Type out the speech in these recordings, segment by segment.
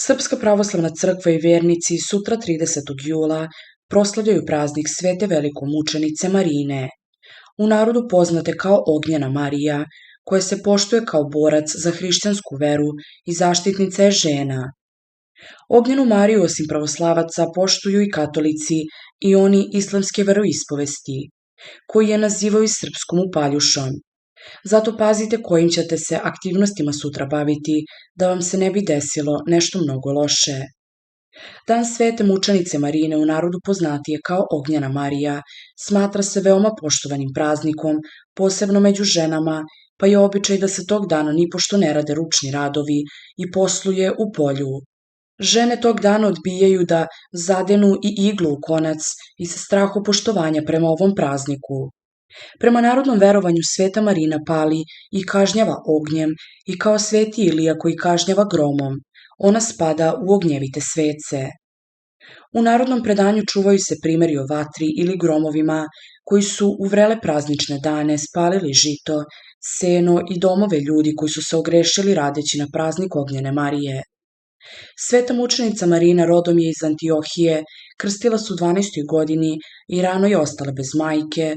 Srpska pravoslavna crkva i vernici sutra 30. jula proslavljaju praznik Svete velikomučenice Marine, u narodu poznate kao Ognjena Marija, koja se poštuje kao borac za hrišćansku veru i zaštitnica je žena. Ognjenu Mariju osim pravoslavaca poštuju i katolici i oni islamske veroispovesti, koji je nazivaju srpskom upaljušom. Zato pazite kojim ćete se aktivnostima sutra baviti, da vam se ne bi desilo nešto mnogo loše. Dan Svete mučenice Marine, u narodu poznatije kao Ognjena Marija, smatra se veoma poštovanim praznikom, posebno među ženama, pa je običaj da se tog dana nipošto ne rade ručni radovi i posluje u polju. Žene tog dana odbijaju da zadenu i iglu u konac iz strahopoštovanja prema ovom prazniku. Prema narodnom verovanju Sveta Marina pali i kažnjava ognjem i kao Sveti Ilija koji kažnjava gromom, ona spada u ognjevite svece. U narodnom predanju čuvaju se primeri o vatri ili gromovima koji su u vrele praznične dane spalili žito, seno i domove ljudi koji su se ogrešili radeći na praznik Ognjene Marije. Sveta mučenica Marina rodom je iz Antiohije, krstila se u 12. godini i rano je ostala bez majke,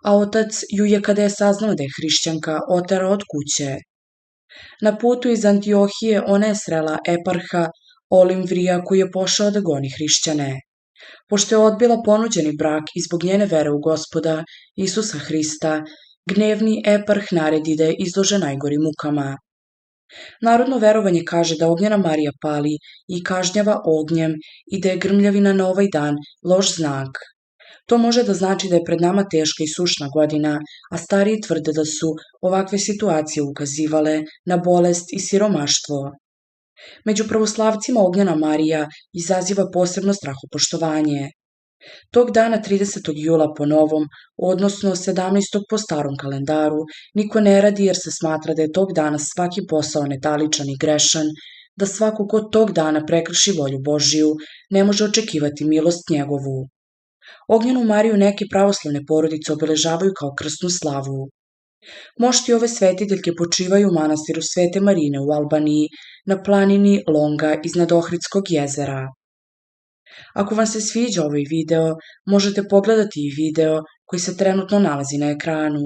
a otac ju je, kada je saznao da je hrišćanka, oterao od kuće. Na putu iz Antiohije ona je srela eparha Olimvrija koji je pošao da goni hrišćane. Pošto je odbila ponuđeni brak i zbog njene vere u Gospoda Isusa Hrista, gnevni eparh naredi da je izlože najgorim mukama. Narodno verovanje kaže da Ognjena Marija pali i kažnjava ognjem i da je grmljavina na ovaj dan loš znak. To može da znači da je pred nama teška i sušna godina, a stariji tvrde da su ovakve situacije ukazivale na bolest i siromaštvo. Među pravoslavcima Ognjena Marija izaziva posebno strahopoštovanje. Tog dana 30. jula po novom, odnosno 17. po starom kalendaru, niko ne radi jer se smatra da je tog dana svaki posao netaličan i grešan, da svako ko tog dana prekrši volju Božiju ne može očekivati milost njegovu. Ognjenu Mariju neke pravoslavne porodice obeležavaju kao krsnu slavu. Mošti ove svetiteljke počivaju u manastiru Svete Marine u Albaniji, na planini Longa iznad Ohridskog jezera. Ako vam se sviđa ovaj video, možete pogledati i video koji se trenutno nalazi na ekranu.